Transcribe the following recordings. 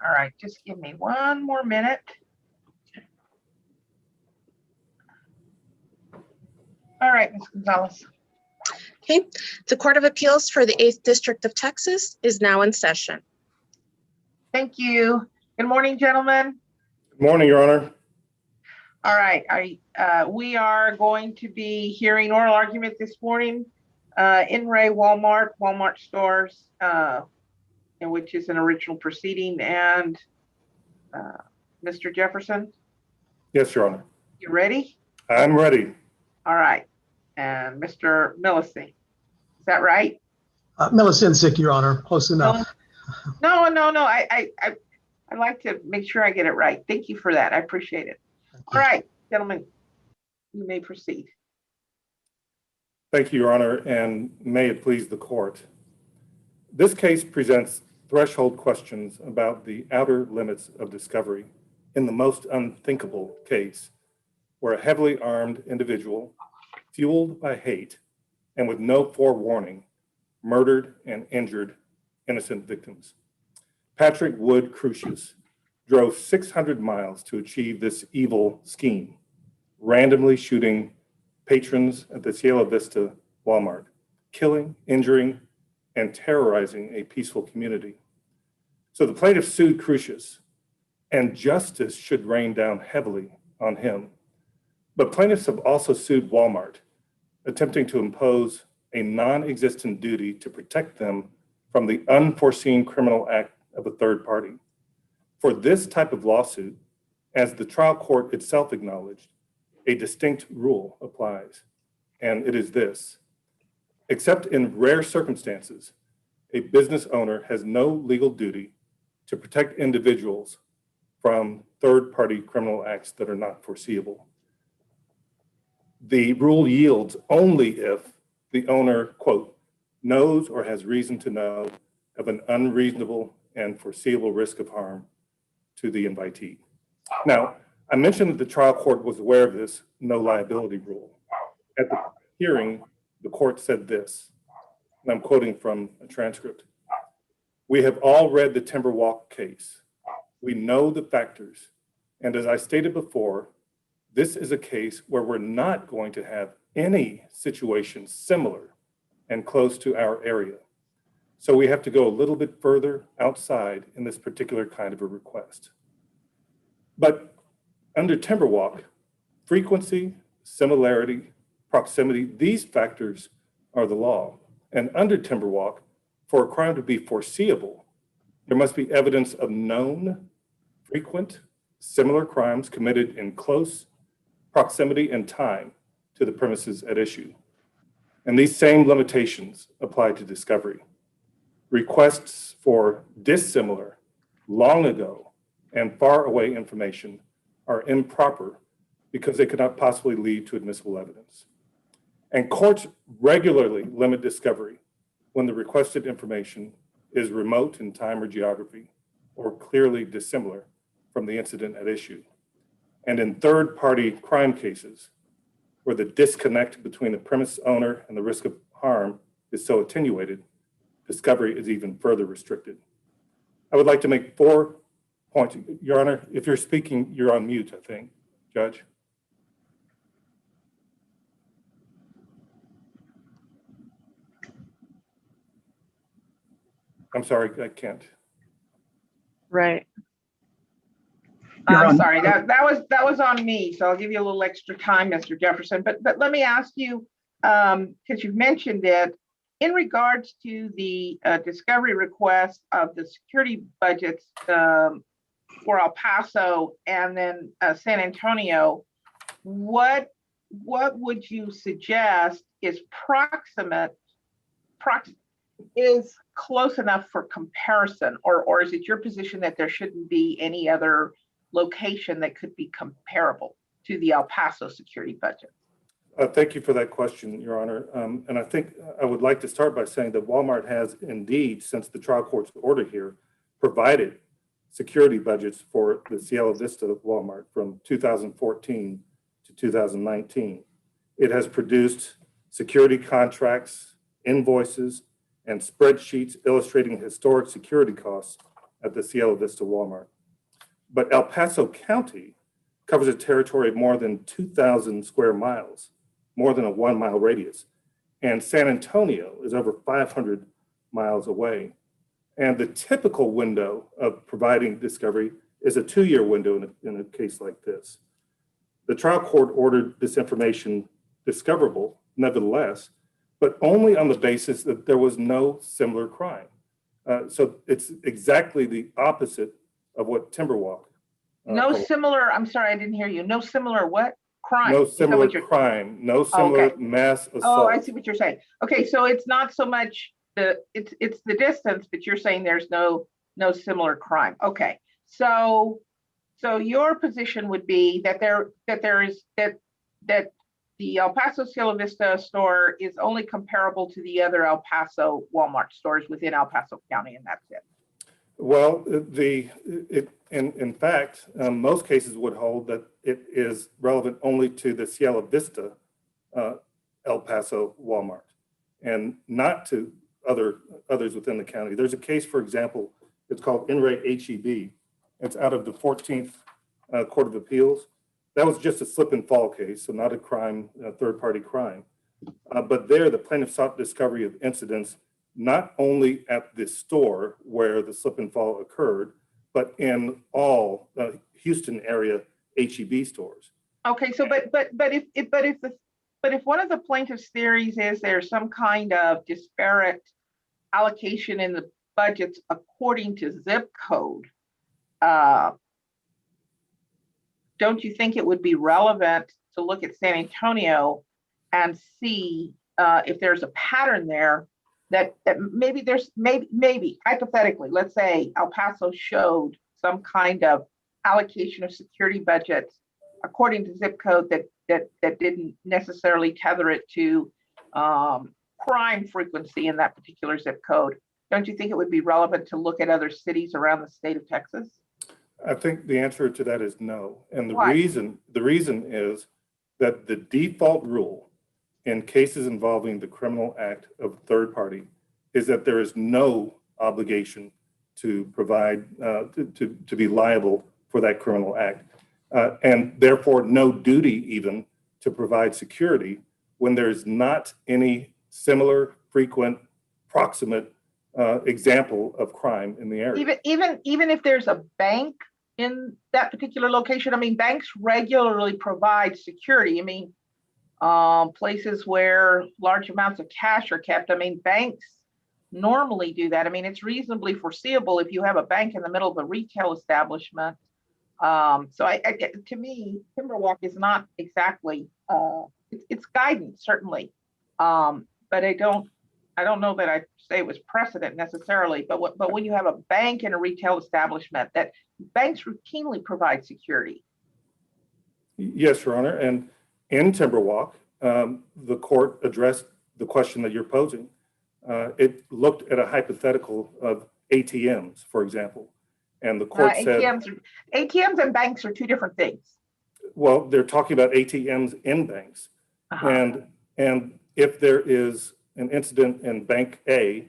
All right, just give me one more minute. All right, Ms. Gonzalez. Okay, the Court of Appeals for the 8th District of Texas is now in session. Thank you. Good morning, gentlemen. Good morning, Your Honor. All right, we are going to be hearing oral argument this morning in Ray Walmart stores, which is an original proceeding. And Mr. Jefferson? Yes, Your Honor. You ready? I'm ready. All right. And Mr. Millicent, is that right? Millicent, Your Honor, close enough. No. I like to make sure I get it right. Thank you for that. I appreciate it. All right, gentlemen, you may proceed. Thank you, Your Honor, and may it please the court. This case presents threshold questions about the outer limits of discovery in the most unthinkable case, where a heavily armed individual, fueled by hate and with no forewarning, murdered and injured innocent victims. Patrick Wood Crucius drove 600 miles to achieve this evil scheme, randomly shooting patrons at the Cielo Vista Walmart, killing, injuring, and terrorizing a peaceful community. So the plaintiff sued Crucius, and justice should rain down heavily on him. But plaintiffs have also sued Walmart, attempting to impose a non-existent duty to protect them from the unforeseen criminal act of a third party. For this type of lawsuit, as the trial court itself acknowledged, a distinct rule applies, and it is this: except in rare circumstances, a business owner has no legal duty to protect individuals from third-party criminal acts that are not foreseeable. The rule yields only if the owner, quote, knows or has reason to know of an unreasonable and foreseeable risk of harm to the invitee. Now, I mentioned that the trial court was aware of this no liability rule. At the hearing, the court said this, and I'm quoting from a transcript: "We have all read the Timberwalk case. We know the factors. And as I stated before, this is a case where we're not going to have any situation similar and close to our area. So we have to go a little bit further outside in this particular kind of a request." But under Timberwalk, frequency, similarity, proximity, these factors are the law. And under Timberwalk, for a crime to be foreseeable, there must be evidence of known, frequent, similar crimes committed in close proximity and time to the premises at issue. And these same limitations apply to discovery. Requests for dissimilar, long ago, and far away information are improper because they could not possibly lead to admissible evidence. And courts regularly limit discovery when the requested information is remote in time or geography, or clearly dissimilar from the incident at issue. And in third-party crime cases, where the disconnect between the premise owner and the risk of harm is so attenuated, discovery is even further restricted. I would like to make 4 points. Your Honor, if you're speaking, you're on mute, I think, Judge. I'm sorry, I can't. Right. I'm sorry, that was on me, so I'll give you a little extra time, Mr. Jefferson. But let me ask you, because you've mentioned it, in regards to the discovery request of the security budgets for El Paso and then San Antonio, what would you suggest is is close enough for comparison, or is it your position that there shouldn't be any other location that could be comparable to the El Paso security budget? Thank you for that question, Your Honor. And I think I would like to start by saying that Walmart has indeed, since the trial court's order here, provided security budgets for the Cielo Vista Walmart from 2014 to 2019. It has produced security contracts, invoices, and spreadsheets illustrating historic security costs at the Cielo Vista Walmart. But El Paso County covers a territory of more than 2,000 square miles, more than a 1 mile radius. And San Antonio is over 500 miles away. And the typical window of providing discovery is a 2-year window in a case like this. The trial court ordered this information discoverable, nevertheless, but only on the basis that there was no similar crime. So it's exactly the opposite of what Timberwalk. No similar, I'm sorry, I didn't hear you. No similar what? Crime? No Is that similar what you're- crime, no similar Okay. mass assault. Oh, I see what you're saying. Okay, so it's not so much it's the distance, but you're saying there's no similar crime. Okay, so your position would be that that the El Paso Cielo Vista store is only comparable to the other El Paso Walmart stores within El Paso County, and that's it. Well, in fact, most cases would hold that it is relevant only to the Cielo Vista El Paso Walmart and not to others within the county. There's a case, for example, it's called In Re HEB. It's out of the 14th Court of Appeals. That was just a slip and fall case, so not a crime, a third-party crime. But there, the plaintiff sought discovery of incidents not only at the store where the slip and fall occurred, but in all Houston area HEB stores. Okay, so but if one of the plaintiff's theories is there's some kind of disparate allocation in the budgets according to zip code, don't you think it would be relevant to look at San Antonio and see if there's a pattern there that maybe hypothetically, let's say El Paso showed some kind of allocation of security budgets according to zip code that didn't necessarily tether it to crime frequency in that particular zip code? Don't you think it would be relevant to look at other cities around the state of Texas? I think the answer to that is no. And Why? the reason is that the default rule in cases involving the criminal act of a third party is that there is no obligation to provide, to be liable for that criminal act. And therefore no duty even to provide security when there's not any similar, frequent, proximate example of crime in the area. Even if there's a bank in that particular location, I mean, banks regularly provide security. I mean, places where large amounts of cash are kept. I mean, banks normally do that. I mean, it's reasonably foreseeable if you have a bank in the middle of a retail establishment. So to me, Timberwalk is not exactly, it's guidance, certainly. But I don't know that I say it was precedent necessarily, but when you have a bank in a retail establishment, that banks routinely provide security. Yes, Your Honor. And in Timberwalk, the court addressed the question that you're posing. It looked at a hypothetical of ATMs, for example, and the court said— ATMs and banks are two different things. Well, they're talking about ATMs in banks. Uh-huh. And if there is an incident in Bank A,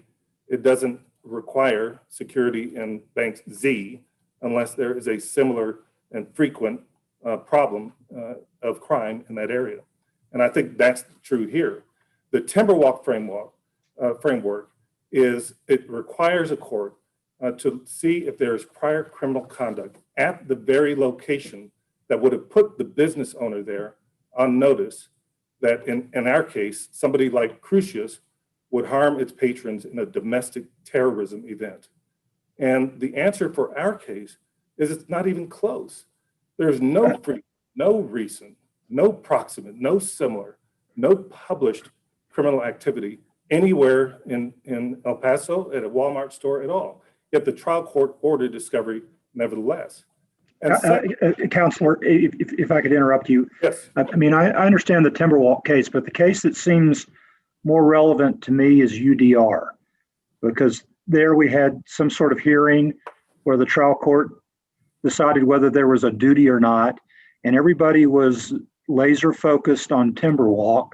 it doesn't require security in Bank Z unless there is a similar and frequent problem of crime in that area. And I think that's true here. The Timberwalk framework is, it requires a court to see if there is prior criminal conduct at the very location that would have put the business owner there on notice that in our case, somebody like Crucius would harm its patrons in a domestic terrorism event. And the answer for our case is it's not even close. There's no recent, no proximate, no similar, no published criminal activity anywhere in El Paso at a Walmart store at all. Yet the trial court ordered discovery nevertheless. Counselor, if I could interrupt you. Yes. I mean, I understand the Timberwalk case, but the case that seems more relevant to me is UDR, because there we had some sort of hearing where the trial court decided whether there was a duty or not, and everybody was laser focused on Timberwalk.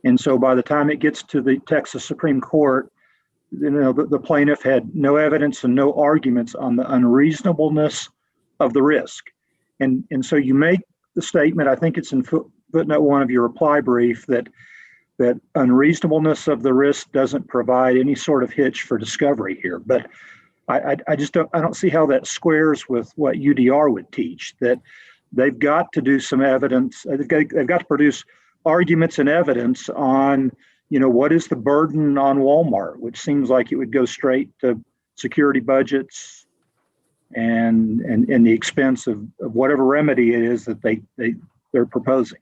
And so by the time it gets to the Texas Supreme Court, the plaintiff had no evidence and no arguments on the unreasonableness of the risk. And so you make the statement, I think it's in footnote 1 of your reply brief, that unreasonableness of the risk doesn't provide any sort of hitch for discovery here. But I just don't see how that squares with what UDR would teach, that they've got to do some evidence. They've got to produce arguments and evidence on, what is the burden on Walmart, which seems like it would go straight to security budgets and the expense of whatever remedy it is that they're proposing.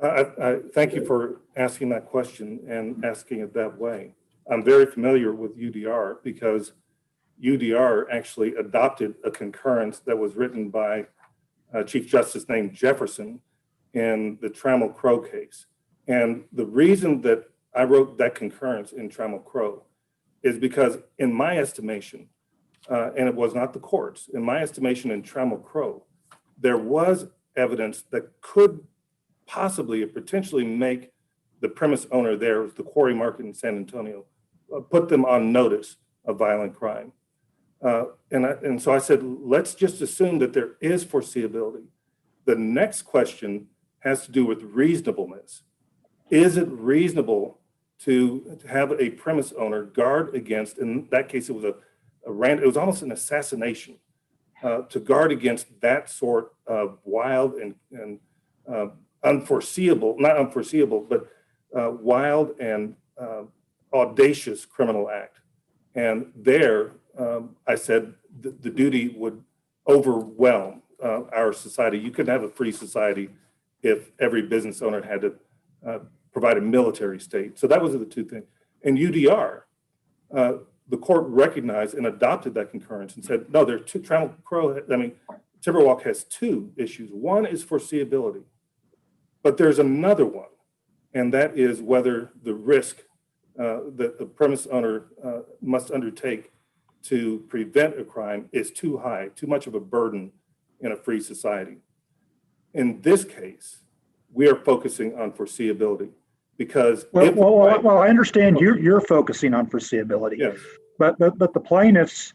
I thank you for asking that question and asking it that way. I'm very familiar with UDR because UDR actually adopted a concurrence that was written by Chief Justice named Jefferson in the Trammell Crow case. And the reason that I wrote that concurrence in Trammell Crow is because in my estimation, and it was not the courts, in my estimation in Trammell Crow, there was evidence that could possibly or potentially make the premise owner there, the quarry market in San Antonio, put them on notice of violent crime. And so I said, let's just assume that there is foreseeability. The next question has to do with reasonableness. Is it reasonable to have a premise owner guard against, in that case, it was it was almost an assassination, to guard against that sort of wild and unforeseeable, not unforeseeable, but wild and audacious criminal act. And there, I said the duty would overwhelm our society. You couldn't have a free society if every business owner had to provide a military state. So that was the two things. In UDR, the court recognized and adopted that concurrence and said, no, there are two, Timberwalk has two issues. One is foreseeability, but there's another one, and that is whether the risk that the premise owner must undertake to prevent a crime is too high, too much of a burden in a free society. In this case, we are focusing on foreseeability because well, I understand you're focusing on foreseeability, yes, but the plaintiffs,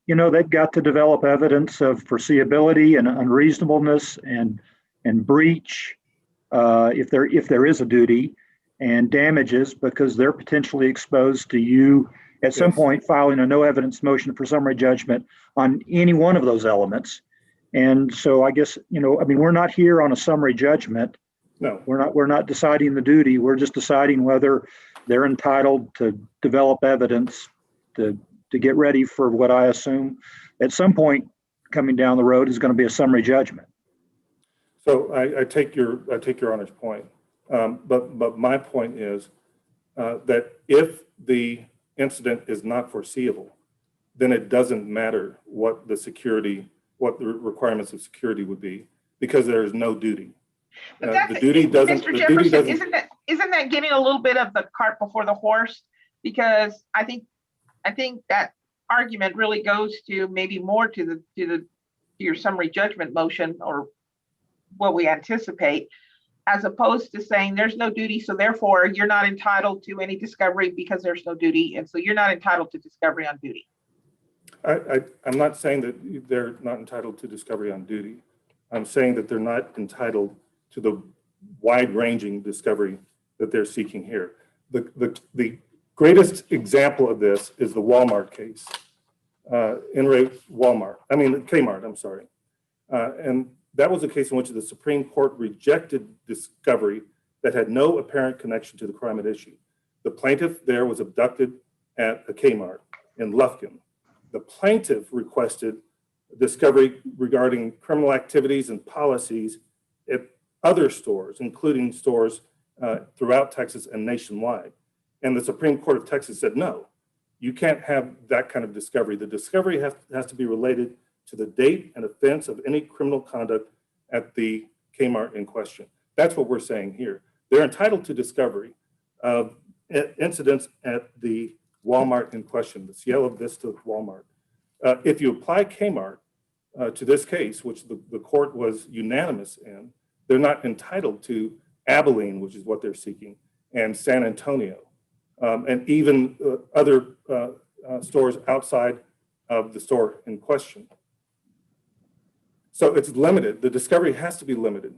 they've got to develop evidence of foreseeability and unreasonableness and breach if there is a duty, and damages because they're potentially exposed to you at some point filing a no evidence motion for summary judgment on any one of those elements. And so I guess, we're not here on a summary judgment. no, We're not deciding the duty. We're just deciding whether they're entitled to develop evidence to get ready for what I assume at some point coming down the road is going to be a summary judgment. So I take your Honor's point, but my point is that if the incident is not foreseeable, then it doesn't matter what the requirements of security would be because there is no duty. The duty doesn't. Mr. Jefferson, isn't that getting a little bit of the cart before the horse? Because I think that argument really goes to maybe more to your summary judgment motion or what we anticipate, as opposed to saying there's no duty, so therefore you're not entitled to any discovery because there's no duty, and so you're not entitled to discovery on duty. I'm not saying that they're not entitled to discovery on duty. I'm saying that they're not entitled to the wide-ranging discovery that they're seeking here. The greatest example of this is the Walmart case, Kmart, I'm sorry. And that was a case in which the Supreme Court rejected discovery that had no apparent connection to the crime at issue. The plaintiff there was abducted at a Kmart in Lufkin. The plaintiff requested discovery regarding criminal activities and policies at other stores, including stores throughout Texas and nationwide. And the Supreme Court of Texas said, no, you can't have that kind of discovery. The discovery has to be related to the date and offense of any criminal conduct at the Kmart in question. That's what we're saying here. They're entitled to discovery of incidents at the Walmart in question, the Cielo Vista Walmart. If you apply Kmart to this case, which the court was unanimous in, they're not entitled to Abilene, which is what they're seeking, and San Antonio. and even other stores outside of the store in question. So it's limited. The discovery has to be limited.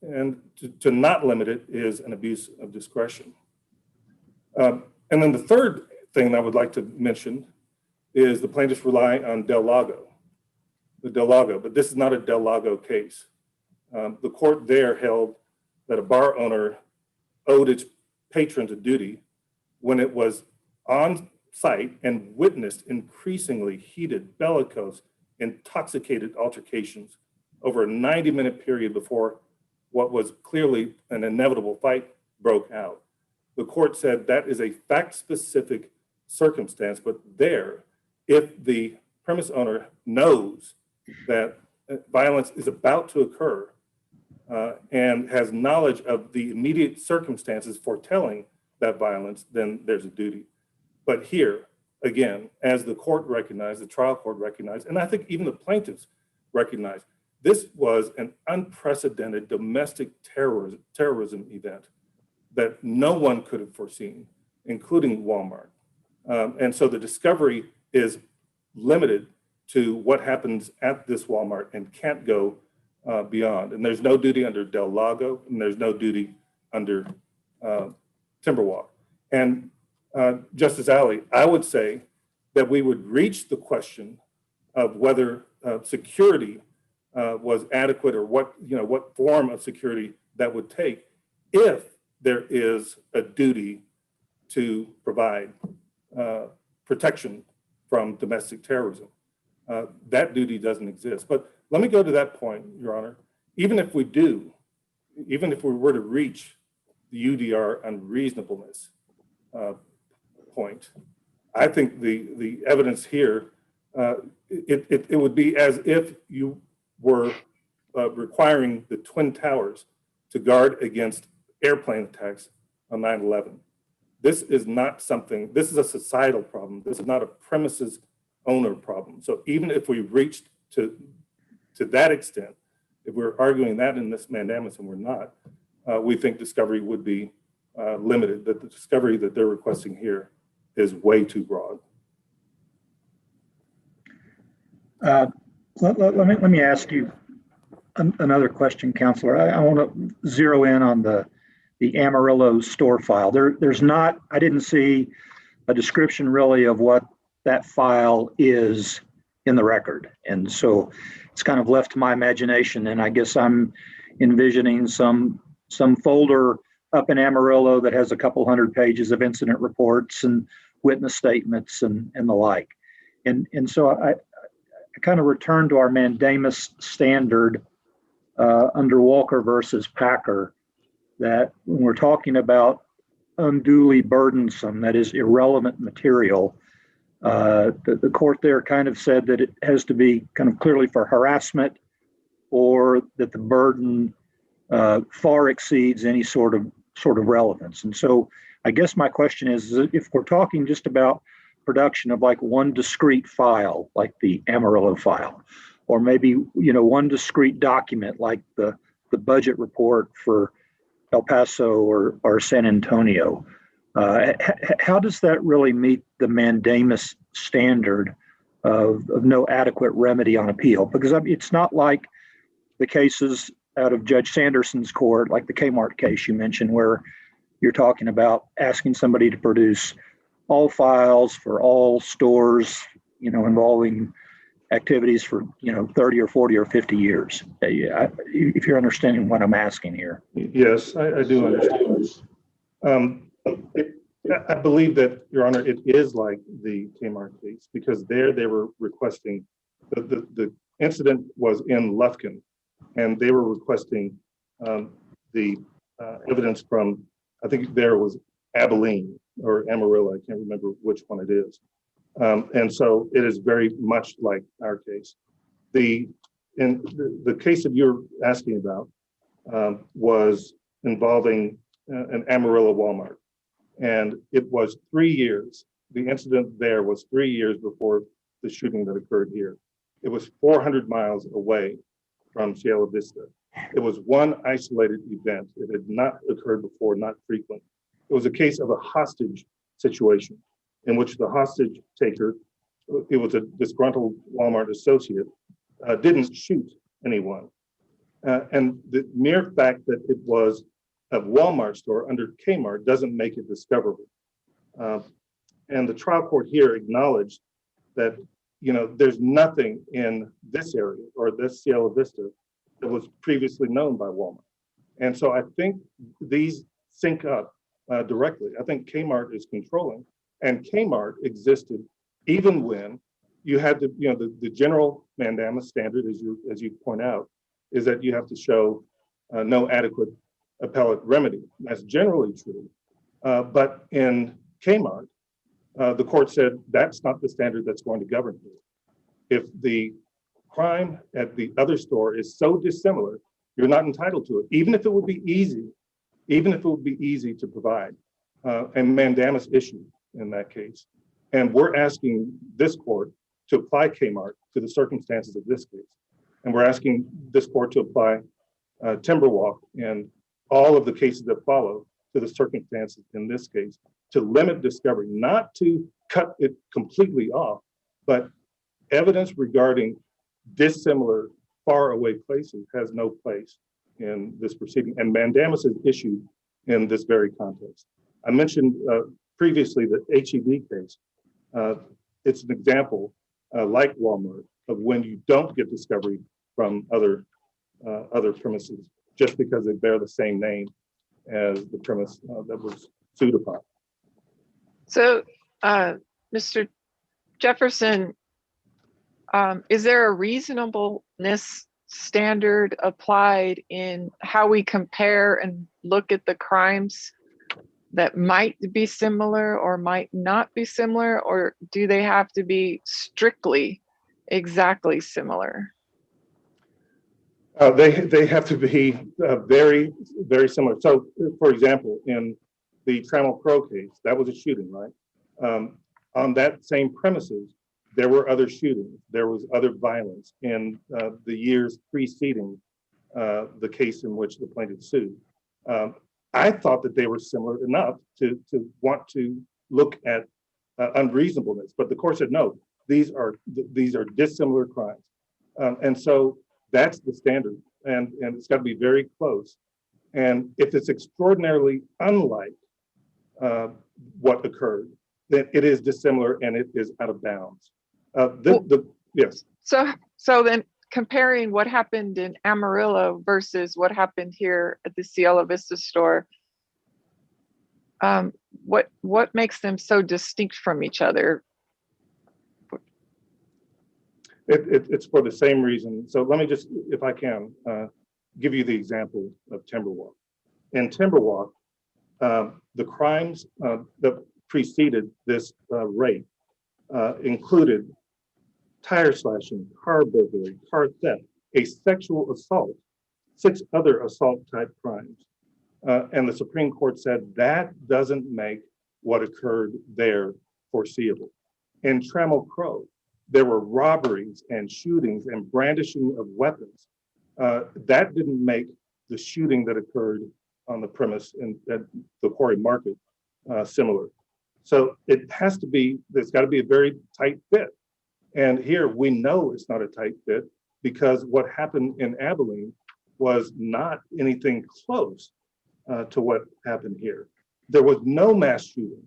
And to not limit it is an abuse of discretion. And then the third thing that I would like to mention is the plaintiffs rely on Del Lago, but this is not a Del Lago case. The court there held that a bar owner owed its patrons a duty when it was on site and witnessed increasingly heated, bellicose, intoxicated altercations over a 90-minute period before what was clearly an inevitable fight broke out. The court said that is a fact-specific circumstance, but there, if the premise owner knows that violence is about to occur and has knowledge of the immediate circumstances foretelling that violence, then there's a duty. But here, again, as the court recognized, the trial court recognized, and I think even the plaintiffs recognized, this was an unprecedented domestic terrorism event that no one could have foreseen, including Walmart. And so the discovery is limited to what happens at this Walmart and can't go beyond. And there's no duty under Del Lago, and there's no duty under Timberwalk. And Justice Alley, I would say that we would reach the question of whether security was adequate, or what form of security that would take if there is a duty to provide protection from domestic terrorism. That duty doesn't exist. But let me go to that point, Your Honor. Even if we were to reach the UDR unreasonableness point, I think the evidence here, it would be as if you were requiring the Twin Towers to guard against airplane attacks on 9/11. This is not something, this is a societal problem. This is not a premises owner problem. So even if we reached to that extent, if we're arguing that in this mandamus, and we're not, we think discovery would be limited, that the discovery that they're requesting here is way too broad. Let me ask you another question, Counselor. I want to zero in on the Amarillo store file. There's not, I didn't see a description really of what that file is in the record. And so it's kind of left to my imagination. And I guess I'm envisioning some folder up in Amarillo that has a couple hundred pages of incident reports and witness statements and the like. And so I kind of return to our mandamus standard under Walker versus Packer, that when we're talking about unduly burdensome, that is irrelevant material, the court there kind of said that it has to be kind of clearly for harassment, or that the burden far exceeds any sort of relevance. And so I guess my question is, if we're talking just about production of like one discrete file, like the Amarillo file, or maybe one discrete document like the budget report for El Paso or San Antonio, how does that really meet the mandamus standard of no adequate remedy on appeal? Because it's not like the cases out of Judge Sanderson's court, like the Kmart case you mentioned, where you're talking about asking somebody to produce all files for all stores, involving activities for 30 or 40 or 50 years. If you're understanding what I'm asking here. Yes, I do understand. I believe that, Your Honor, it is like the Kmart case, because there they were requesting, the incident was in Lufkin, and they were requesting the evidence from, I think there was Abilene or Amarillo, I can't remember which one it is. And so it is very much like our case. The case that you're asking about was involving an Amarillo Walmart. And it was 3 years. The incident there was 3 years before the shooting that occurred here. It was 400 miles away from Cielo Vista. It was one isolated event. It had not occurred before, not frequent. It was a case of a hostage situation in which the hostage taker, it was a disgruntled Walmart associate, didn't shoot anyone. And the mere fact that it was a Walmart store under Kmart doesn't make it discoverable. And the trial court here acknowledged that, there's nothing in this area or this Cielo Vista that was previously known by Walmart. And so I think these sync up directly. I think Kmart is controlling, and Kmart existed even when you had the general mandamus standard, as you point out, is that you have to show no adequate appellate remedy. That's generally true. But in Kmart, the court said that's not the standard that's going to govern here. If the crime at the other store is so dissimilar, you're not entitled to it, even if it would be easy to provide. And mandamus issued in that case. And we're asking this court to apply Kmart to the circumstances of this case. And we're asking this court to apply Timberwalk and all of the cases that follow to the circumstances in this case, to limit discovery, not to cut it completely off, but evidence regarding dissimilar, far away places has no place in this proceeding. And mandamus is issued in this very context. I mentioned previously the HEB case. It's an example, like Walmart, of when you don't get discovery from other premises just because they bear the same name as the premise that was sued upon. So, Mr. Jefferson, is there a reasonableness standard applied in how we compare and look at the crimes that might be similar or might not be similar, or do they have to be strictly exactly similar? They have to be very, very similar. So, for example, in the Trammell Crow case, that was a shooting, right? On that same premises, there were other shootings. There was other violence in the years preceding the case in which the plaintiff sued. I thought that they were similar enough to want to look at unreasonableness, but the court said no. These are dissimilar crimes, and so that's the standard, and it's got to be very close. And if it's extraordinarily unlike what occurred, then it is dissimilar and it is out of bounds. Yes. So then comparing what happened in Amarillo versus what happened here at the Cielo Vista store, what makes them so distinct from each other? It's for the same reason. So let me just, if I can, give you the example of Timberwalk. In Timberwalk, the crimes that preceded this rape included tire slashing, car burglary, car theft, a sexual assault, 6 other assault type crimes. And the Supreme Court said that doesn't make what occurred there foreseeable. In Trammell Crow, there were robberies and shootings and brandishing of weapons. That didn't make the shooting that occurred on the premise at the Quarry Market similar. So it has to be, there's got to be a very tight fit. And here we know it's not a tight fit because what happened in Abilene was not anything close to what happened here. There was no mass shooting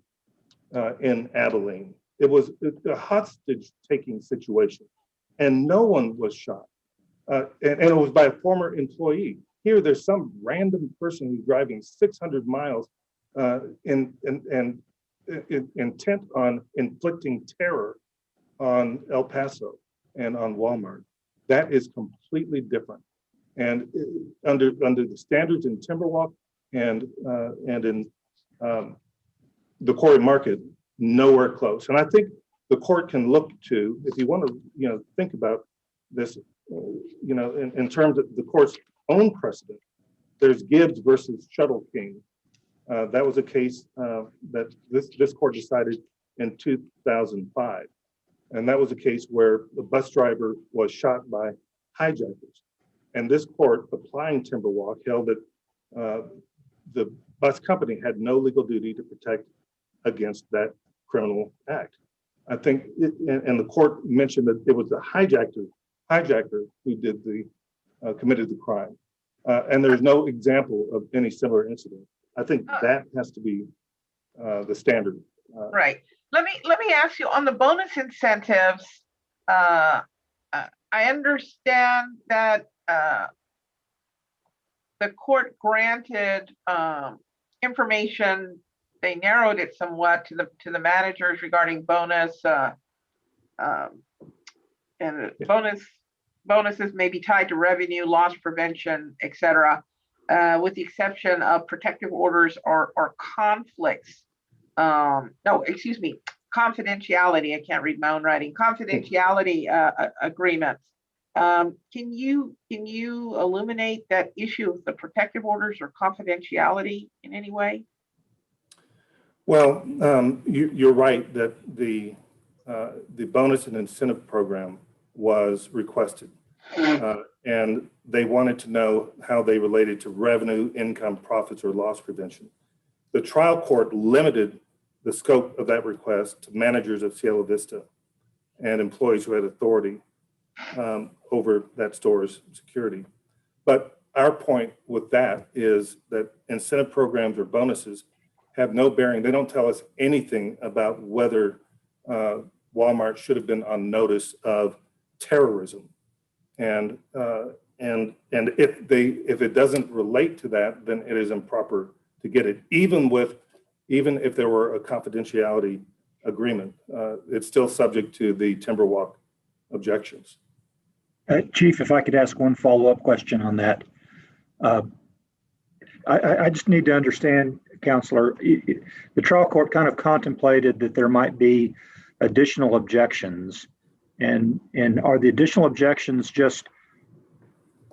in Abilene. It was a hostage-taking situation, and no one was shot. And it was by a former employee. Here, there's some random person who's driving 600 miles intent on inflicting terror on El Paso and on Walmart. That is completely different. And under the standards in Timberwalk and in the Quarry Market, nowhere close. And I think the court can look to, if you want to, think about this, in terms of the court's own precedent. There's Gibbs versus Shuttle King. That was a case that this court decided in 2005. And that was a case where the bus driver was shot by hijackers. And this court, applying Timberwalk, held that the bus company had no legal duty to protect against that criminal act. I think, and the court mentioned that it was the hijacker who did committed the crime. And there's no example of any similar incident. I think that has to be the standard. Right. Let me ask you on the bonus incentives. I understand that the court granted information. They narrowed it somewhat to the managers regarding bonus and bonuses may be tied to revenue, loss prevention, et cetera, with the exception of protective orders or conflicts. No, excuse me, confidentiality. I can't read my own writing. Confidentiality agreements. Can you illuminate that issue of the protective orders or confidentiality in any way? Well, you're right that the bonus and incentive program was requested, and they wanted to know how they related to revenue, income, profits, or loss prevention. The trial court limited the scope of that request to managers of Cielo Vista and employees who had authority over that store's security. But our point with that is that incentive programs or bonuses have no bearing. They don't tell us anything about whether Walmart should have been on notice of terrorism. And if it doesn't relate to that, then it is improper to get it. Even if there were a confidentiality agreement, it's still subject to the Timberwalk objections. Chief, if I could ask one follow-up question on that. I just need to understand, Counselor, the trial court kind of contemplated that there might be additional objections. And are the additional objections just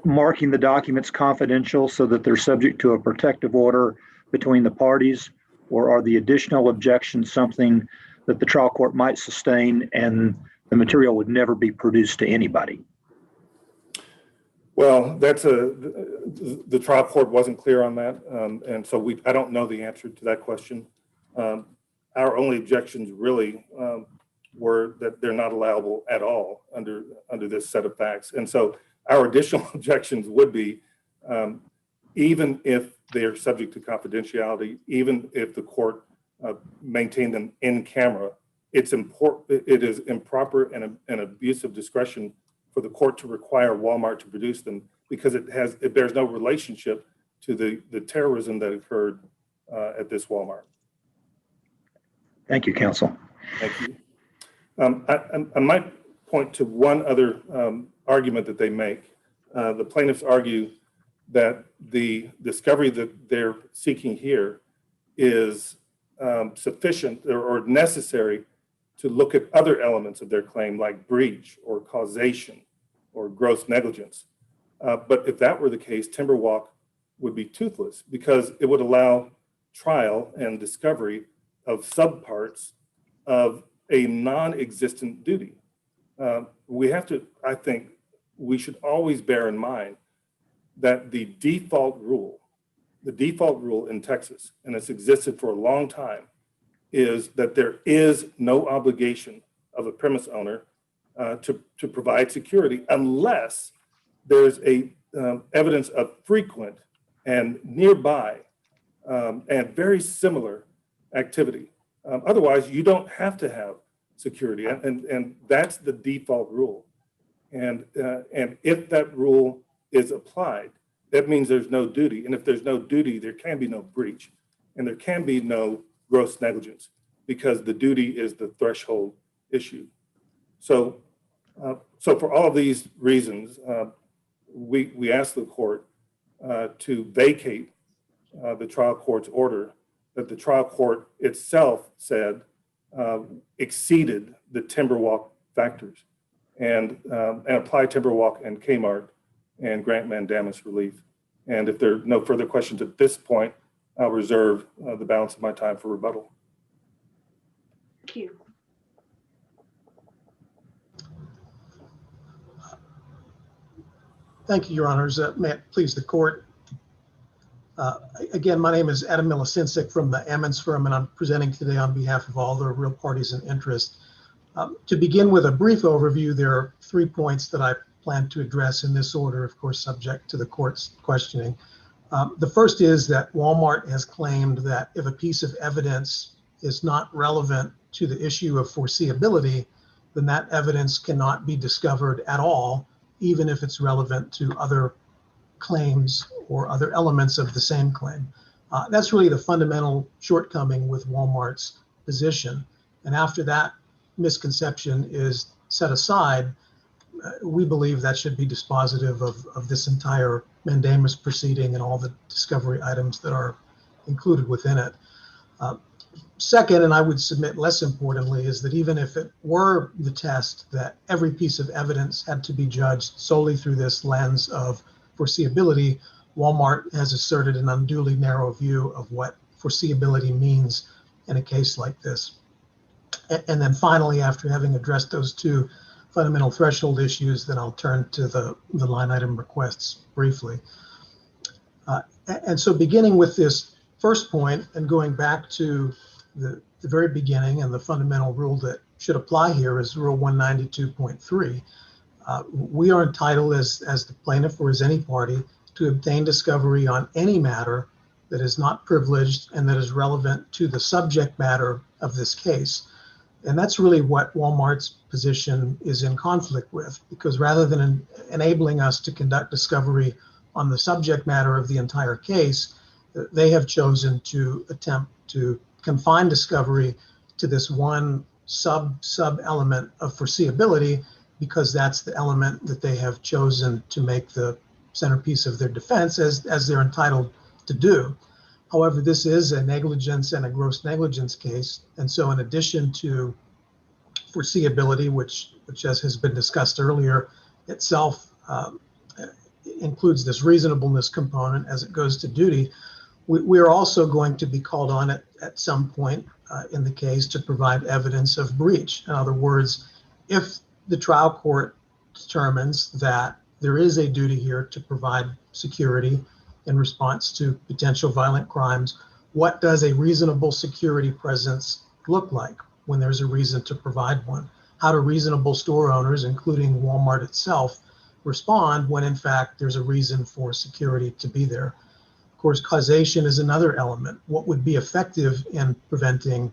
marking the documents confidential so that they're subject to a protective order between the parties? Or are the additional objections something that the trial court might sustain and the material would never be produced to anybody? Well, the trial court wasn't clear on that. And so I don't know the answer to that question. Our only objections really were that they're not allowable at all under this set of facts. And so our additional objections would be, even if they're subject to confidentiality, even if the court maintained them in camera, it is improper and an abuse of discretion for the court to require Walmart to produce them because it bears no relationship to the terrorism that occurred at this Walmart. Thank you, counsel. Thank you. I might point to one other argument that they make. The plaintiffs argue that the discovery that they're seeking here is sufficient or necessary to look at other elements of their claim like breach or causation or gross negligence. But if that were the case, Timberwalk would be toothless because it would allow trial and discovery of subparts of a non-existent duty. I think we should always bear in mind that the default rule in Texas, and it's existed for a long time, is that there is no obligation of a premise owner to provide security unless there's evidence of frequent and nearby and very similar activity. Otherwise, you don't have to have security, and that's the default rule. And if that rule is applied, that means there's no duty. And if there's no duty, there can be no breach, and there can be no gross negligence because the duty is the threshold issue. So for all of these reasons, we ask the court to vacate the trial court's order that the trial court itself said exceeded the Timberwalk factors and apply Timberwalk and Kmart and grant mandamus relief. And if there are no further questions at this point, I'll reserve the balance of my time for rebuttal. Thank you. Thank you, Your Honors. May it please the court. Again, my name is Adam Milicincic from the Ammons firm, and I'm presenting today on behalf of all the real parties in interest. To begin with a brief overview, there are 3 points that I plan to address in this order, of course, subject to the court's questioning. The first is that Walmart has claimed that if a piece of evidence is not relevant to the issue of foreseeability, then that evidence cannot be discovered at all, even if it's relevant to other claims or other elements of the same claim. That's really the fundamental shortcoming with Walmart's position. And after that misconception is set aside, we believe that should be dispositive of this entire mandamus proceeding and all the discovery items that are included within it. Second, and I would submit less importantly, is that even if it were the test that every piece of evidence had to be judged solely through this lens of foreseeability, Walmart has asserted an unduly narrow view of what foreseeability means in a case like this. And then finally, after having addressed those 2 fundamental threshold issues, then I'll turn to the line item requests briefly. And so beginning with this first point and going back to the very beginning and the fundamental rule that should apply here is Rule 192.3. We are entitled as the plaintiff or as any party to obtain discovery on any matter that is not privileged and that is relevant to the subject matter of this case. And that's really what Walmart's position is in conflict with, because rather than enabling us to conduct discovery on the subject matter of the entire case, they have chosen to attempt to confine discovery to this one sub element of foreseeability, because that's the element that they have chosen to make the centerpiece of their defense, as they're entitled to do. However, this is a negligence and a gross negligence case. And so in addition to foreseeability, which as has been discussed earlier, itself includes this reasonableness component as it goes to duty, we are also going to be called on at some point in the case to provide evidence of breach. In other words, if the trial court determines that there is a duty here to provide security in response to potential violent crimes, what does a reasonable security presence look like when there's a reason to provide one? How do reasonable store owners, including Walmart itself, respond when in fact there's a reason for security to be there? Of course, causation is another element. What would be effective in preventing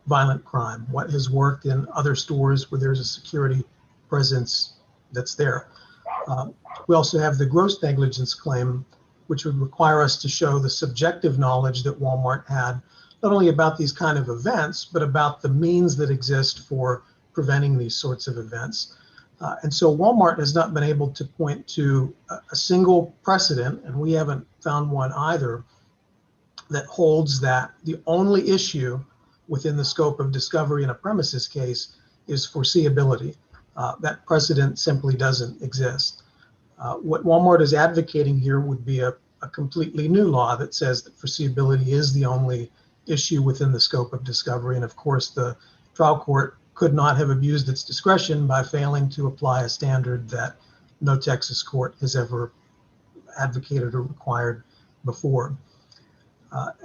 violent crime? What has worked in other stores where there's a security presence that's there? We also have the gross negligence claim, which would require us to show the subjective knowledge that Walmart had, not only about these kind of events, but about the means that exist for preventing these sorts of events. And so Walmart has not been able to point to a single precedent, and we haven't found one either, that holds that the only issue within the scope of discovery in a premises case is foreseeability. That precedent simply doesn't exist. What Walmart is advocating here would be a completely new law that says that foreseeability is the only issue within the scope of discovery. And of course, the trial court could not have abused its discretion by failing to apply a standard that no Texas court has ever advocated or required before.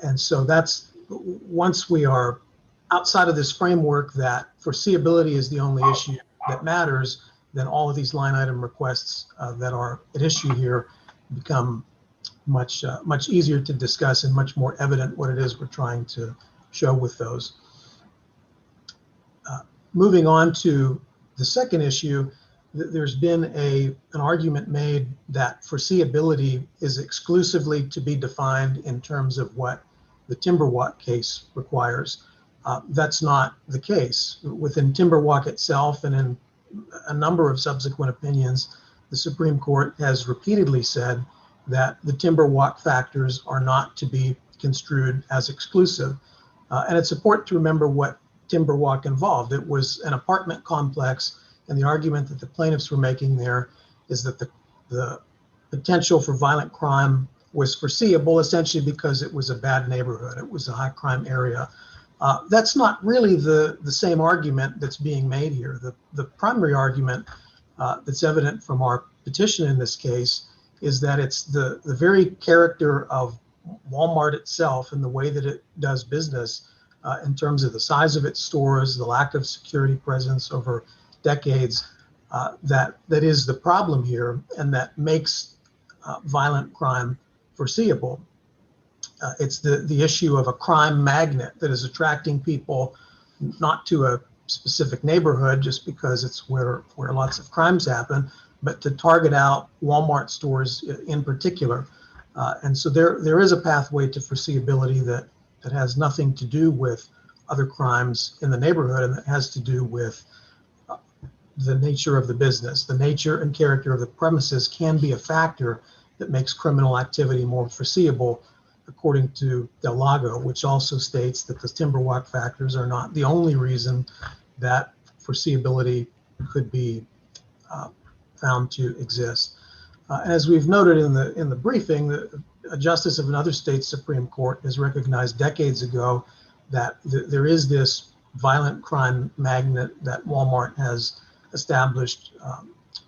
And so that's, once we are outside of this framework that foreseeability is the only issue that matters, then all of these line item requests that are at issue here become much easier to discuss and much more evident what it is we're trying to show with those. Moving on to the second issue, there's been an argument made that foreseeability is exclusively to be defined in terms of what the Timberwalk case requires. That's not the case. Within Timberwalk itself and in a number of subsequent opinions, the Supreme Court has repeatedly said that the Timberwalk factors are not to be construed as exclusive. And it's important to remember what Timberwalk involved. It was an apartment complex, and the argument that the plaintiffs were making there is that the potential for violent crime was foreseeable essentially because it was a bad neighborhood. It was a high crime area. That's not really the same argument that's being made here. The primary argument that's evident from our petition in this case is that it's the very character of Walmart itself and the way that it does business in terms of the size of its stores, the lack of security presence over decades, that is the problem here, and that makes violent crime foreseeable. It's the issue of a crime magnet that is attracting people not to a specific neighborhood just because it's where lots of crimes happen, but to target out Walmart stores in particular. And so there is a pathway to foreseeability that has nothing to do with other crimes in the neighborhood, and that has to do with the nature of the business. The nature and character of the premises can be a factor that makes criminal activity more foreseeable, according to Del Lago, which also states that the Timberwalk factors are not the only reason that foreseeability could be found to exist. As we've noted in the briefing, a justice of another state Supreme Court has recognized decades ago that there is this violent crime magnet that Walmart has established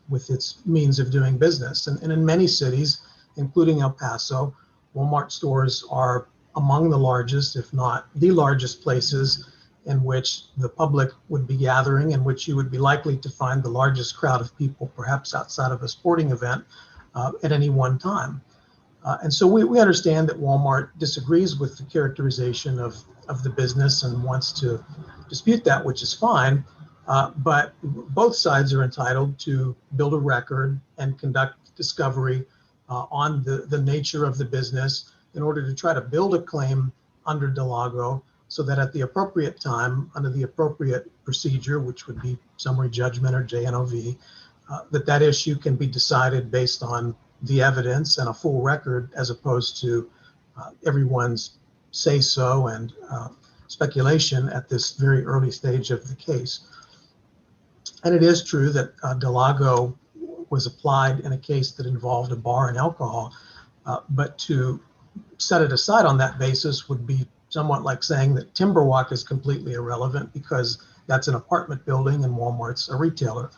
with its means of doing business. And in many cities, including El Paso, Walmart stores are among the largest, if not the largest places in which the public would be gathering, in which you would be likely to find the largest crowd of people, perhaps outside of a sporting event, at any one time. And so we understand that Walmart disagrees with the characterization of the business and wants to dispute that, which is fine. But both sides are entitled to build a record and conduct discovery on the nature of the business in order to try to build a claim under Del Lago, so that at the appropriate time, under the appropriate procedure, which would be summary judgment or JNOV, that issue can be decided based on the evidence and a full record, as opposed to everyone's say-so and speculation at this very early stage of the case. And it is true that Del Lago was applied in a case that involved a bar and alcohol, but to set it aside on that basis would be somewhat like saying that Timberwalk is completely irrelevant because that's an apartment building and Walmart's a retailer.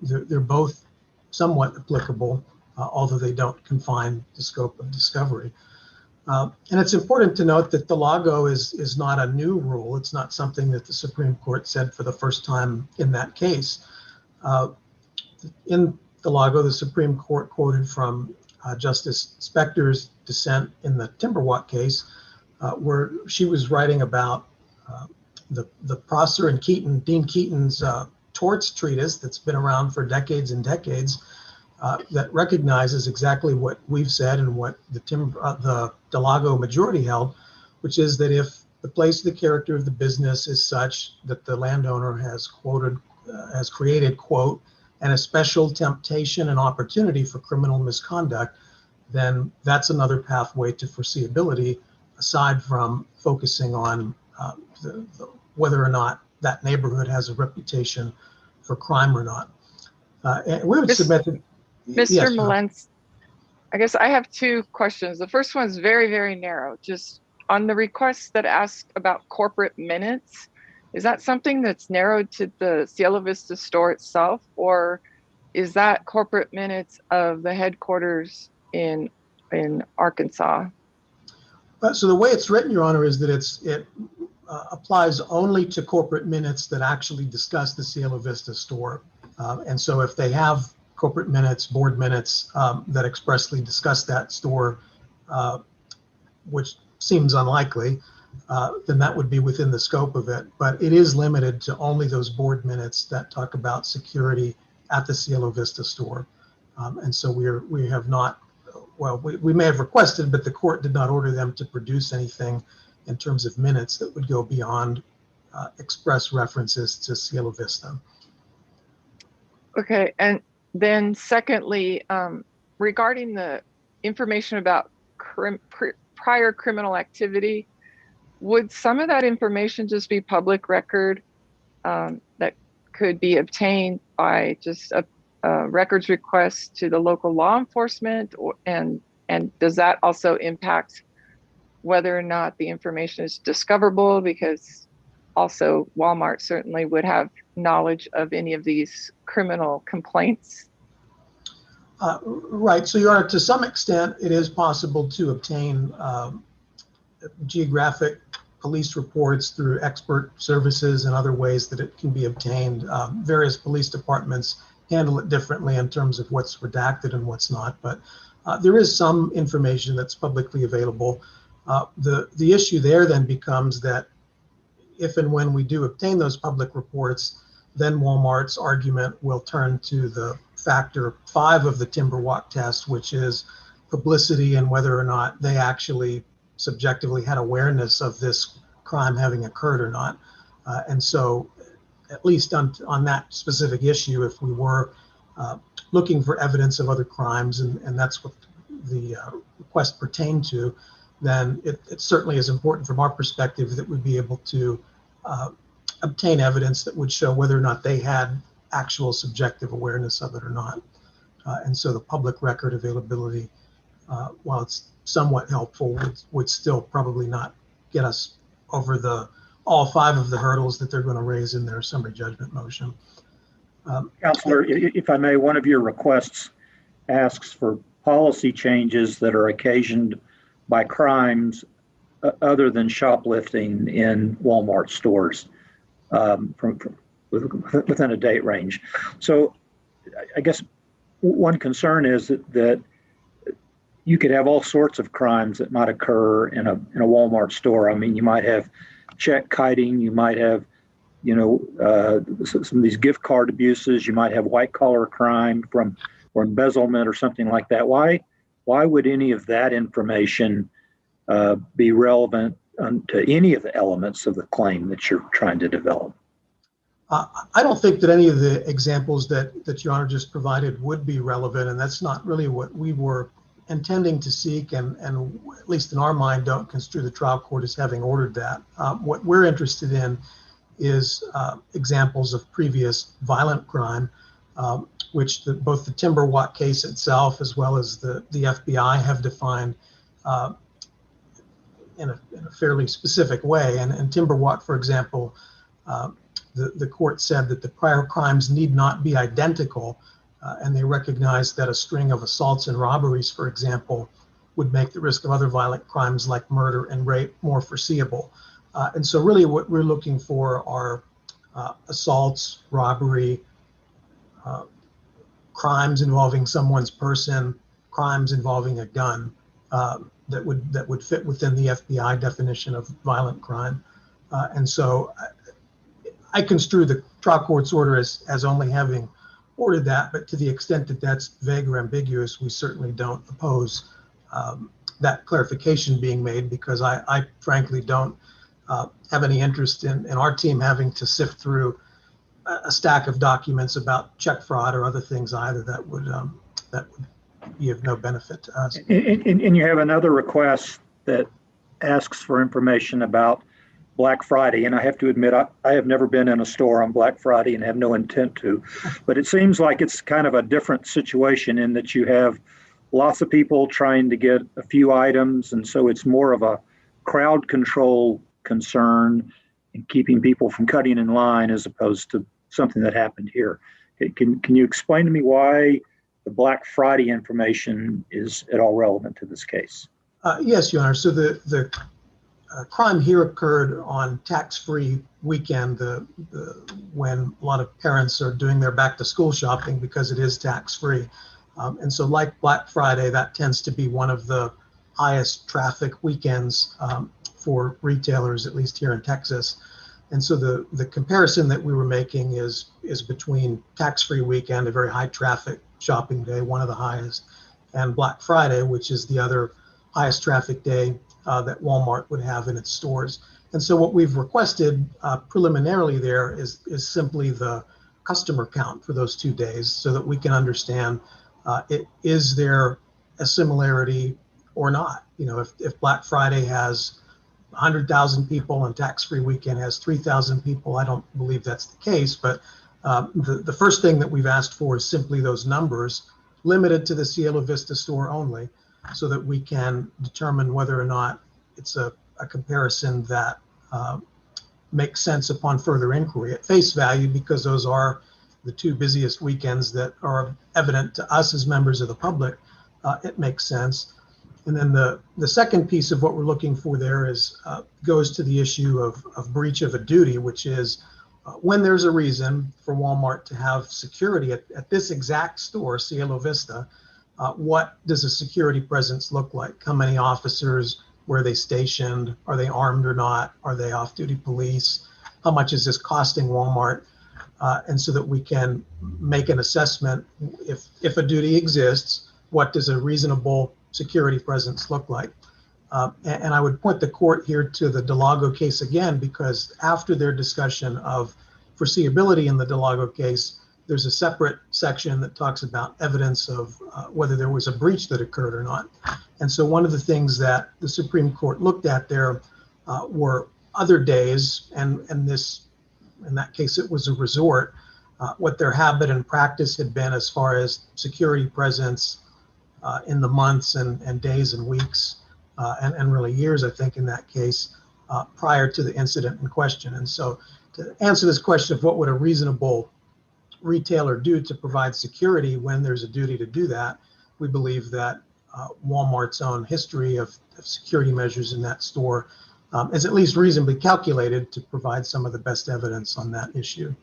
They're both somewhat applicable, although they don't confine the scope of discovery. And it's important to note that Del Lago is not a new rule. It's not something that the Supreme Court said for the first time in that case. In Del Lago, the Supreme Court quoted from Justice Specter's dissent in the Timberwalk case, where she was writing about the Prosser and Dean Keaton's torts treatise that's been around for decades and decades, that recognizes exactly what we've said and what the Del Lago majority held, which is that if the place, the character of the business is such that the landowner has created, quote, and a special temptation and opportunity for criminal misconduct, then that's another pathway to foreseeability, aside from focusing on whether or not that neighborhood has a reputation for crime or not. And we would submit that. Mr. Yes, Malentz, I guess I have two questions. The first one is very, very narrow. Just on the request that asked about corporate minutes, is that something that's narrowed to the Cielo Vista store itself, or is that corporate minutes of the headquarters in Arkansas? So the way it's written, Your Honor, is that it applies only to corporate minutes that actually discuss the Cielo Vista store. And so if they have corporate minutes, board minutes that expressly discuss that store, which seems unlikely, then that would be within the scope of it. But it is limited to only those board minutes that talk about security at the Cielo Vista store. And so we have not, well, we may have requested, but the court did not order them to produce anything in terms of minutes that would go beyond express references to Cielo Vista. Okay, and then secondly, regarding the information about prior criminal activity, would some of that information just be public record that could be obtained by just a records request to the local law enforcement, and does that also impact whether or not the information is discoverable? Because also Walmart certainly would have knowledge of any of these criminal complaints. Right. So, Your Honor, to some extent, it is possible to obtain geographic police reports through expert services and other ways that it can be obtained. Various police departments handle it differently in terms of what's redacted and what's not, but there is some information that's publicly available. The issue there then becomes that if and when we do obtain those public reports, then Walmart's argument will turn to the factor 5 of the timber walk test, which is publicity and whether or not they actually subjectively had awareness of this crime having occurred or not. And so at least on that specific issue, if we were looking for evidence of other crimes, and that's what the request pertained to, then it certainly is important from our perspective that we'd be able to obtain evidence that would show whether or not they had actual subjective awareness of it or not. And so the public record availability, while it's somewhat helpful, would still probably not get us over all 5 of the hurdles that they're going to raise in their summary judgment motion. Counselor, if I may, one of your requests asks for policy changes that are occasioned by crimes other than shoplifting in Walmart stores within a date range. So I guess one concern is that you could have all sorts of crimes that might occur in a Walmart store. I mean, you might have check kiting, you might have, some of these gift card abuses, you might have white collar crime or embezzlement or something like that. Why would any of that information be relevant to any of the elements of the claim that you're trying to develop? I don't think that any of the examples that Your Honor just provided would be relevant, and that's not really what we were intending to seek, and at least in our mind, don't construe the trial court as having ordered that. What we're interested in is examples of previous violent crime, which both the Timberwalk case itself as well as the FBI have defined in a fairly specific way. And Timberwalk, for example, the court said that the prior crimes need not be identical, and they recognized that a string of assaults and robberies, for example, would make the risk of other violent crimes like murder and rape more foreseeable. And so really what we're looking for are assaults, robbery, crimes involving someone's person, crimes involving a gun that would fit within the FBI definition of violent crime. And so I construe the trial court's order as only having ordered that, but to the extent that that's vague or ambiguous, we certainly don't oppose that clarification being made, because I frankly don't have any interest in our team having to sift through a stack of documents about check fraud or other things either that would be of no benefit to us. And you have another request that asks for information about Black Friday, and I have to admit I have never been in a store on Black Friday and have no intent to, but it seems like it's kind of a different situation in that you have lots of people trying to get a few items, and so it's more of a crowd control concern and keeping people from cutting in line as opposed to something that happened here. Can you explain to me why the Black Friday information is at all relevant to this case? Yes, Your Honor. So the crime here occurred on tax-free weekend, when a lot of parents are doing their back-to-school shopping because it is tax-free. And so like Black Friday, that tends to be one of the highest traffic weekends for retailers, at least here in Texas. And so the comparison that we were making is between tax-free weekend, a very high traffic shopping day, one of the highest, and Black Friday, which is the other highest traffic day that Walmart would have in its stores. And so what we've requested preliminarily there is simply the customer count for those 2 days so that we can understand is there a similarity or not. If Black Friday has 100,000 people and tax-free weekend has 3,000 people, I don't believe that's the case, but the first thing that we've asked for is simply those numbers limited to the Cielo Vista store only, so that we can determine whether or not it's a comparison that makes sense upon further inquiry at face value, because those are the two busiest weekends that are evident to us as members of the public, it makes sense. And then the second piece of what we're looking for there is goes to the issue of breach of a duty, which is when there's a reason for Walmart to have security at this exact store, Cielo Vista, what does a security presence look like? How many officers? Where are they stationed? Are they armed or not? Are they off-duty police? How much is this costing Walmart? And so that we can make an assessment, if a duty exists, what does a reasonable security presence look like? And I would point the court here to the Delago case again, because after their discussion of foreseeability in the Delago case, there's a separate section that talks about evidence of whether there was a breach that occurred or not. And so one of the things that the Supreme Court looked at there were other days, and in that case, it was a resort, what their habit and practice had been as far as security presence in the months and days and weeks and really years, I think, in that case, prior to the incident in question. And so to answer this question of what would a reasonable retailer do to provide security when there's a duty to do that, we believe that Walmart's own history of security measures in that store is at least reasonably calculated to provide some of the best evidence on that issue.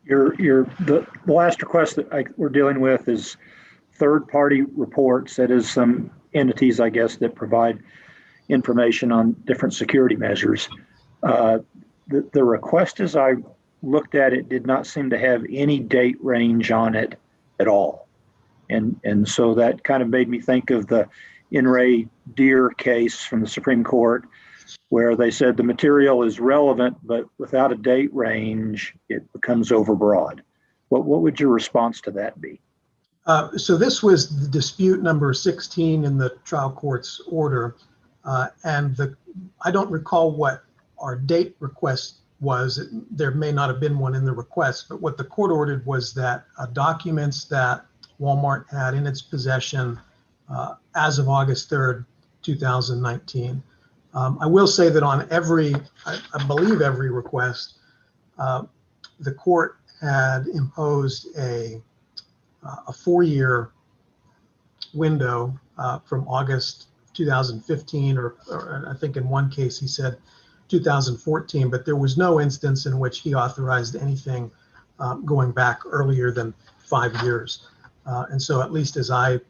The last request that we're dealing with is third-party reports. That is some entities, I guess, that provide information on different security measures. The request, as I looked at it, did not seem to have any date range on it at all. And so that kind of made me think of the In re Deer case from the Supreme Court, where they said the material is relevant, but without a date range, it becomes overbroad. What would your response to that be? So this was the dispute number 16 in the trial court's order. And I don't recall what our date request was. There may not have been one in the request, but what the court ordered was that documents that Walmart had in its possession as of August 3rd, 2019. I will say that on I believe every request, the court had imposed a 4-year window from August 2015, or I think in one case he said 2014, but there was no instance in which he authorized anything going back earlier than 5 years. And so at least as I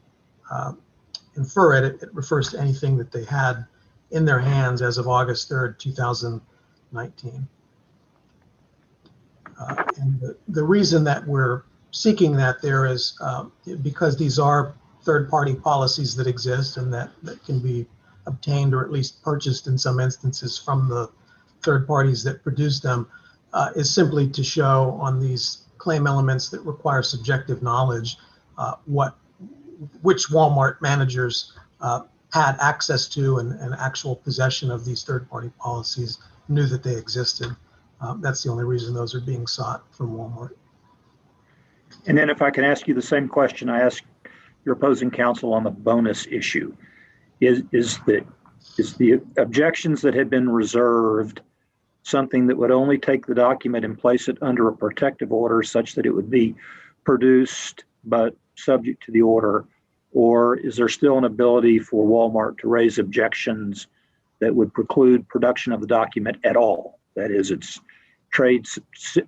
infer it, it refers to anything that they had in their hands as of August 3rd, 2019. And the reason that we're seeking that there is because these are third-party policies that exist and that can be obtained or at least purchased in some instances from the third parties that produce them, is simply to show on these claim elements that require subjective knowledge which Walmart managers had access to and actual possession of these third-party policies, knew that they existed. That's the only reason those are being sought from Walmart. And then if I can ask you the same question I asked your opposing counsel on the bonus issue, is the objections that had been reserved something that would only take the document and place it under a protective order such that it would be produced but subject to the order? Or is there still an ability for Walmart to raise objections that would preclude production of the document at all? That is, it's trade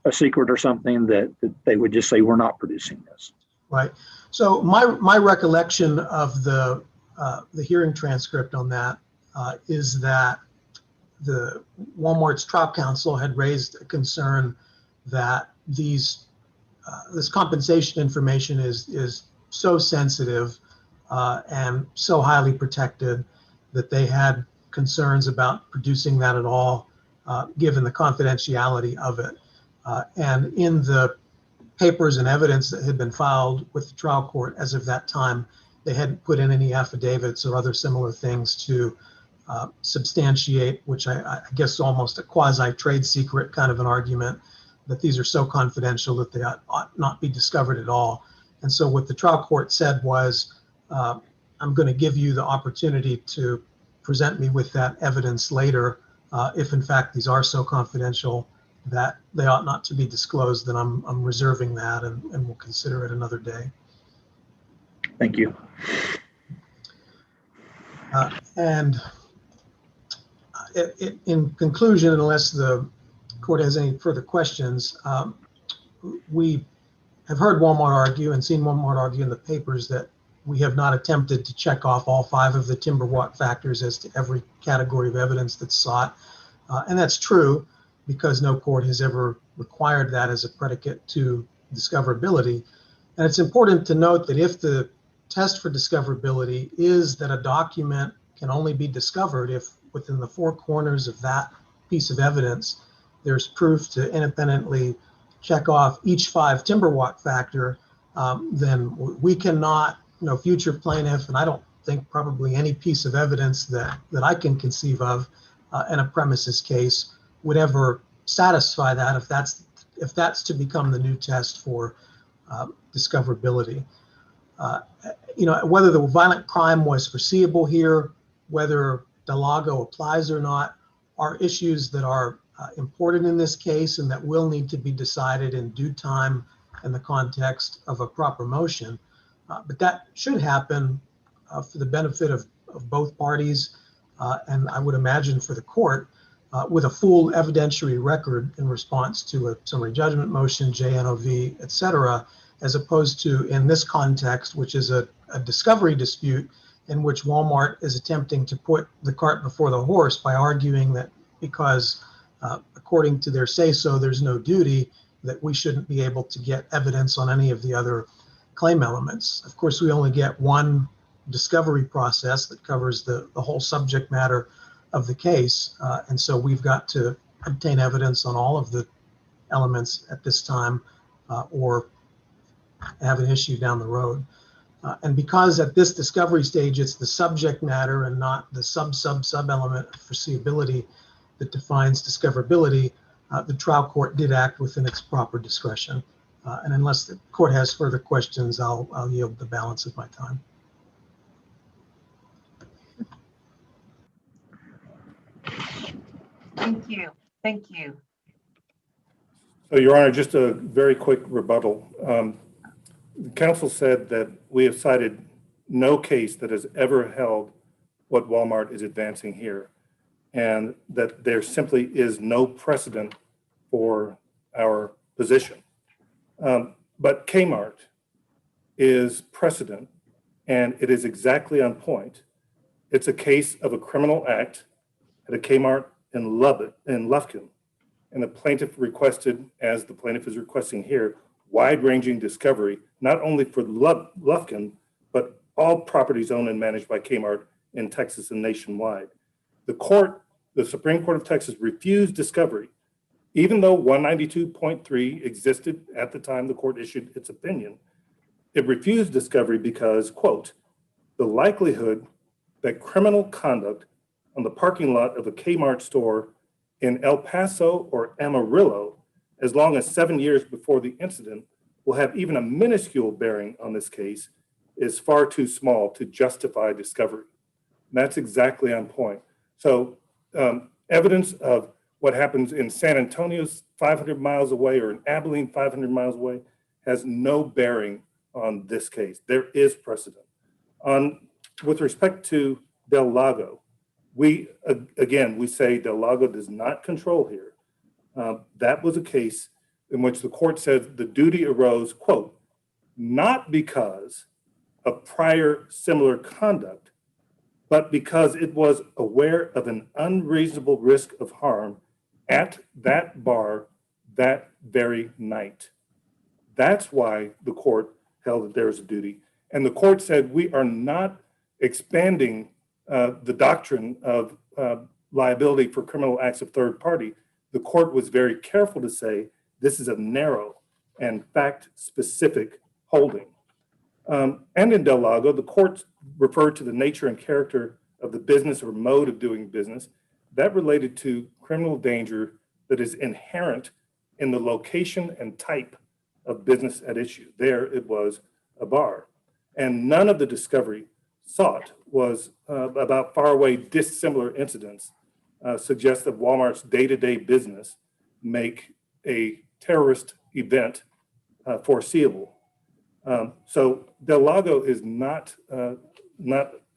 a secret or something that they would just say, we're not producing this. Right. So my recollection of the hearing transcript on that is that the Walmart's trial counsel had raised a concern that this compensation information is so sensitive and so highly protected that they had concerns about producing that at all, given the confidentiality of it. And in the papers and evidence that had been filed with the trial court as of that time, they hadn't put in any affidavits or other similar things to substantiate, which I guess almost a quasi-trade secret kind of an argument, that these are so confidential that they ought not be discovered at all. And so what the trial court said was, I'm going to give you the opportunity to present me with that evidence later, if in fact these are so confidential that they ought not to be disclosed, then I'm reserving that and we'll consider it another day. Thank you. And in conclusion, unless the court has any further questions, we have heard Walmart argue and seen Walmart argue in the papers that we have not attempted to check off all 5 of the timber walk factors as to every category of evidence that's sought. And that's true because no court has ever required that as a predicate to discoverability. And it's important to note that if the test for discoverability is that a document can only be discovered if within the 4 corners of that piece of evidence, there's proof to independently check off each 5 timber walk factor, then we cannot, future plaintiff, and I don't think probably any piece of evidence that I can conceive of in a premises case would ever satisfy that if that's to become the new test for discoverability. Whether the violent crime was foreseeable here, whether Delago applies or not, are issues that are important in this case and that will need to be decided in due time in the context of a proper motion. But that should happen for the benefit of both parties, and I would imagine for the court, with a full evidentiary record in response to a summary judgment motion, JNOV, et cetera, as opposed to in this context, which is a discovery dispute in which Walmart is attempting to put the cart before the horse by arguing that because according to their say-so, there's no duty, that we shouldn't be able to get evidence on any of the other claim elements. Of course, we only get one discovery process that covers the whole subject matter of the case. And so we've got to obtain evidence on all of the elements at this time or have an issue down the road. And because at this discovery stage, it's the subject matter and not the sub element of foreseeability that defines discoverability, the trial court did act within its proper discretion. And unless the court has further questions, I'll yield the balance of my time. Thank you. Thank you. So, Your Honor, just a very quick rebuttal. The counsel said that we have cited no case that has ever held what Walmart is advancing here, and that there simply is no precedent for our position. But Kmart is precedent, and it is exactly on point. It's a case of a criminal act at a Kmart in Lufkin, and the plaintiff requested, as the plaintiff is requesting here, wide-ranging discovery, not only for Lufkin, but all properties owned and managed by Kmart in Texas and nationwide. The Supreme Court of Texas refused discovery, even though 192.3 existed at the time the court issued its opinion. It refused discovery because, quote, the likelihood that criminal conduct on the parking lot of a Kmart store in El Paso or Amarillo, as long as 7 years before the incident, will have even a minuscule bearing on this case is far too small to justify discovery. And that's exactly on point. So evidence of what happens in San Antonio 500 miles away or in Abilene 500 miles away has no bearing on this case. There is precedent. With respect to Del Lago, we say Del Lago does not control here. That was a case in which the court said the duty arose, quote, not because of prior similar conduct, but because it was aware of an unreasonable risk of harm at that bar that very night. That's why the court held that there was a duty. And the court said we are not expanding the doctrine of liability for criminal acts of third party. The court was very careful to say this is a narrow and fact-specific holding. And in Del Lago, the court referred to the nature and character of the business or mode of doing business that related to criminal danger that is inherent in the location and type of business at issue. There it was a bar. And none of the discovery sought was about faraway dissimilar incidents suggest that Walmart's day-to-day business make a terrorist event foreseeable. So Del Lago is not an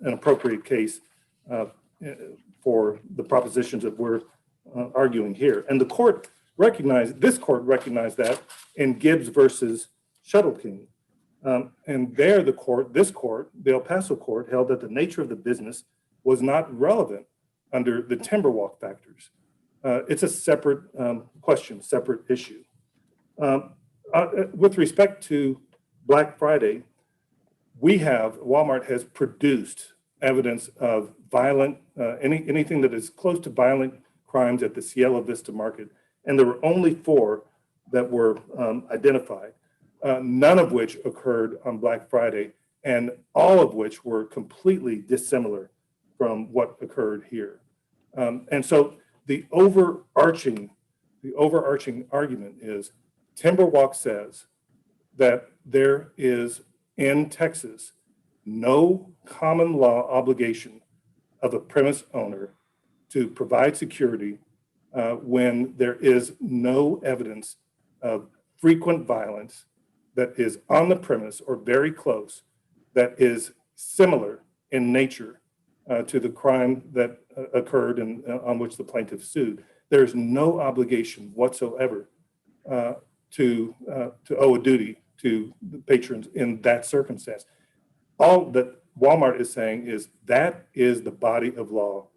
appropriate case for the propositions that we're arguing here. And this court recognized that in Gibbs versus Shuttle King. And there the El Paso court, held that the nature of the business was not relevant under the Timberwalk factors. It's a separate question, separate issue. With respect to Black Friday, Walmart has produced evidence of violent, anything that is close to violent crimes at the Cielo Vista market. And there were only 4 that were identified, none of which occurred on Black Friday, and all of which were completely dissimilar from what occurred here. And so the overarching argument is Timberwalk says that there is in Texas no common law obligation of a premise owner to provide security when there is no evidence of frequent violence that is on the premise or very close, that is similar in nature to the crime that occurred and on which the plaintiff sued. There's no obligation whatsoever to owe a duty to the patrons in that circumstance. All that Walmart is saying is that is the body of law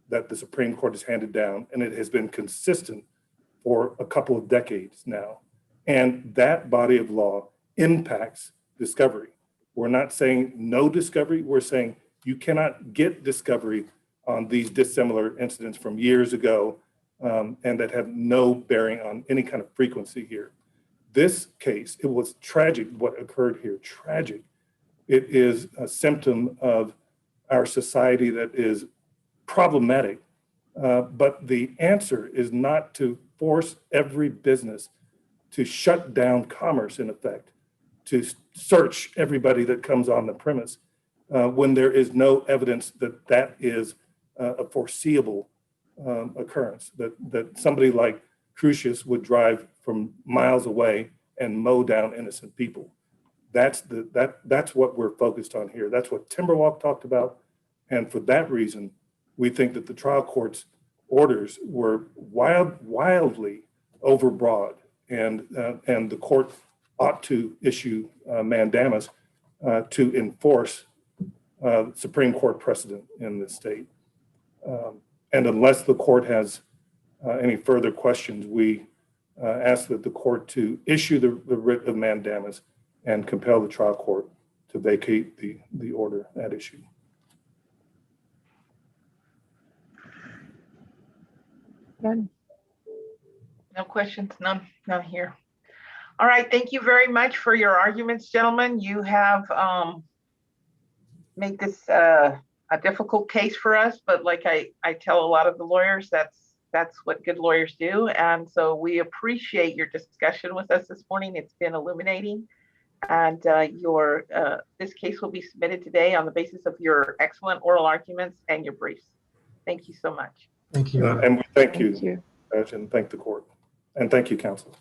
that the Supreme Court has handed down, and it has been consistent for a couple of decades now. And that body of law impacts discovery. We're not saying no discovery, we're saying you cannot get discovery on these dissimilar incidents from years ago and that have no bearing on any kind of frequency here. This case, it was tragic what occurred here, tragic. It is a symptom of our society that is problematic, but the answer is not to force every business to shut down commerce, in effect, to search everybody that comes on the premise when there is no evidence that that is a foreseeable occurrence, that somebody like Crucius would drive from miles away and mow down innocent people. That's what we're focused on here. That's what Timberwalk talked about. And for that reason, we think that the trial court's orders were wildly overbroad, and the court ought to issue mandamus to enforce Supreme Court precedent in this state. And unless the court has any further questions, we ask that the court to issue the writ of mandamus and compel the trial court to vacate the order at issue. None. No questions, none here. All right, thank you very much for your arguments, gentlemen. You have made this a difficult case for us, but like I tell a lot of the lawyers, that's what good lawyers do. And so we appreciate your discussion with us this morning. It's been illuminating. And this case will be submitted today on the basis of your excellent oral arguments and your briefs. Thank you so much. Thank you. And we thank you, Thank you. Judge, and thank the court. And thank you, counsel.